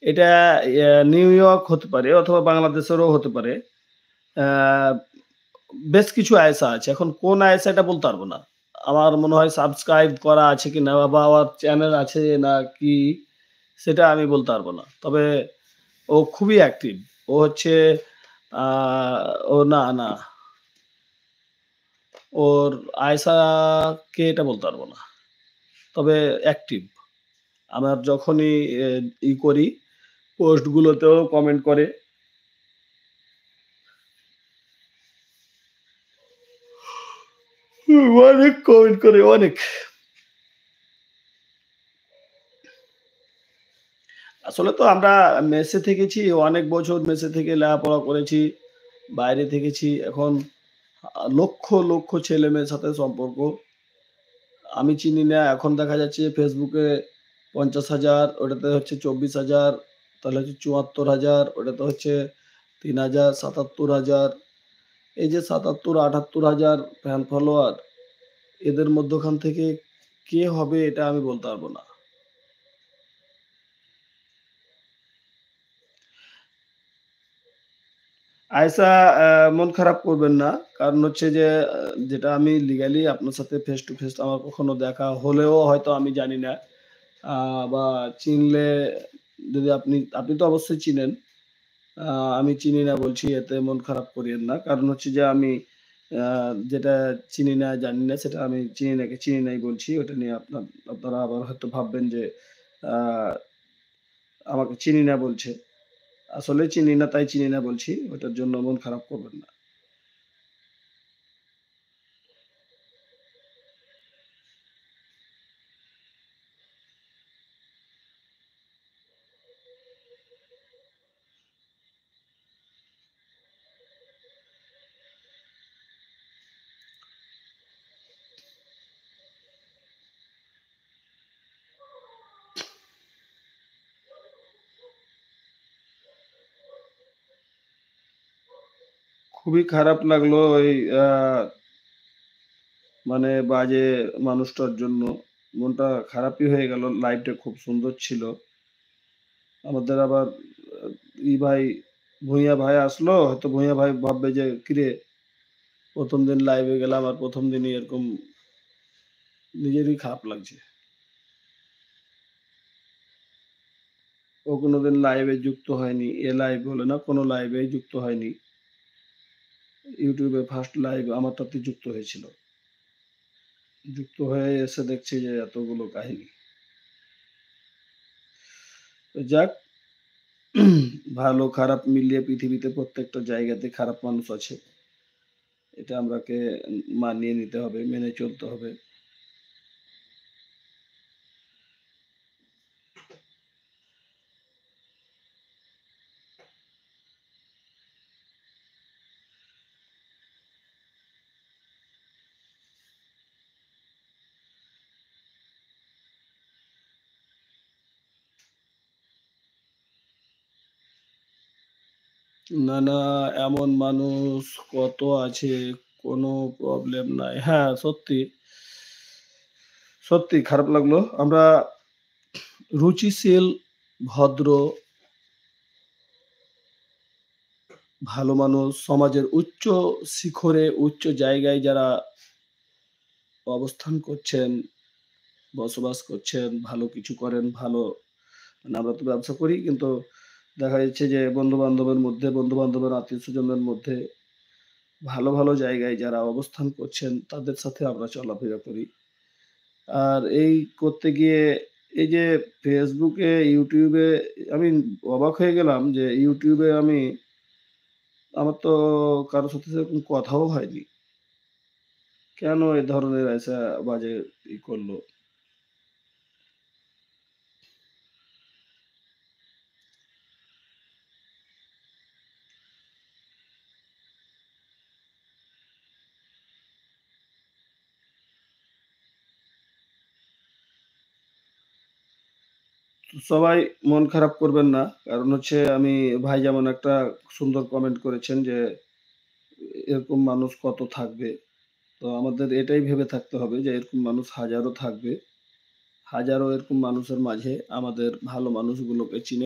এটা new York হতে পারে অথবা বাংলাদেশেরও হতে পারে। আ বেশ কিছু আইএসএ আছে। এখন কোন আইএসএ এটা বলতে পারব না। আমার মনে হয় সাবস্ক্রাইব করা আছে কিনা বা ওর চ্যানেল আছে নাকি সেটা আমি বলতে পারব না। তবে ও খুবই অ্যাক্টিভ। ও হচ্ছে আ ও না, ওর আয়েশা কে এটা বলতে পারব না। তবে অ্যাক্টিভ। আমার যখনই এ করি পোস্ট গুলোতেও কমেন্ট করে। অনেক কমেন্ট করে অনেক। আসলে তো আমরা মেসে থেকেছি, অনেক বছর মেসে থেকে লেখাপড়া করেছি, বাইরে থেকেছি। এখন লক্ষ ছেলেমেয়ের সাথে সম্পর্ক। আমি চিনি না, এখন দেখা যাচ্ছে Facebook এ ৫০,০০০, ওটাতে হচ্ছে ২৪,০০০, তাহলে হচ্ছে ৭৪,০০০, ওটাতে হচ্ছে ৩,০০০, ৭৭,০০০। এই যে ৭৭, ৭৮,০০০ ফ্যান ফলোয়ার, এদের মধ্যখান থেকে কে হবে এটা আমি বলতে পারব না। আয়েশা, মন খারাপ করবেন না। কারণ হচ্ছে যে যেটা আমি লিগালি আপনার সাথে ফেস টু ফেস আমার কখনো দেখা হলেও হয়তো আমি জানি না। আ বা চিনলে যদি আপনি তো অবশ্যই চিনেন। আ আমি চিনি না বলছি এতে মন খারাপ করিয়েন না। কারণ হচ্ছে যে আমি আ যেটা চিনি না, জানি না সেটা আমি চিনি নাই বলছি। ওটা নিয়ে আপনারা আবার হয়তো ভাববেন যে আ আমাকে চিনি না বলছে। আসলে চিনি না তাই চিনি না বলছি। ওটার জন্য মন খারাপ করবেন না। খুবই খারাপ লাগলো ওই আ মানে বাজে মানুষটার জন্য। মনটা খারাপই হয়ে গেল। লাইফটা খুব সুন্দর ছিল। আমাদের আবার আ ভাই, ভূঁইয়া ভাই আসলো। হয়তো ভূঁইয়া ভাই ভাববে যে, "কিরে ১ম দিন লাইভে গেলাম আর ১ম দিনই এরকম।" নিজেরই খারাপ লাগছে। ও কোনোদিন লাইভে যুক্ত হয়নি। এ লাইভ বলে না, কোনো লাইভেই যুক্ত হয়নি। YouTube এ ফার্স্ট লাইভ আমারটাতে যুক্ত হয়েছিল। যুক্ত হয়ে এসে দেখছি যে এতগুলো কাহিনী। তো যাক, ভালো খারাপ মিলিয়ে পৃথিবীতে প্রত্যেকটা জায়গাতে খারাপ মানুষ আছে। এটা আমরাকে মানিয়ে নিতে হবে, মেনে চলতে হবে। না, না, এমন মানুষ কত আছে, কোনো প্রবলেম নাই। হ্যাঁ, সত্যি, সত্যি খারাপ লাগলো। আমরা রুচিশীল, ভদ্র, ভালো মানুষ, সমাজের উচ্চ শিখরে, উচ্চ জায়গায় যারা অবস্থান করছেন, বসবাস করছেন, ভালো কিছু করেন, ভালো মানে আমরা তো ব্যবসা করি কিন্তু দেখা যাচ্ছে যে বন্ধু-বান্ধবের মধ্যে, বন্ধু-বান্ধবের আত্মীয়স্বজনের মধ্যে ভালো জায়গায় যারা অবস্থান করছেন তাদের সাথে আমরা চলাফেরা করি। আর এই করতে গিয়ে এই যে Facebook এ, YouTube এ আমি অবাক হয়ে গেলাম যে YouTube এ আমার তো কারো সাথে সেরকম কথাও হয়নি। কেন এ ধরনের বাজে করলো? সবাই মন খারাপ করবেন না। কারণ হচ্ছে ভাই যেমন একটা সুন্দর কমেন্ট করেছেন যে, এরকম মানুষ কত থাকবে। তো আমাদের এটাই ভেবে থাকতে হবে যে এরকম মানুষ হাজারো থাকবে। হাজারো এরকম মানুষের মাঝে আমাদের ভালো মানুষগুলোকে চিনে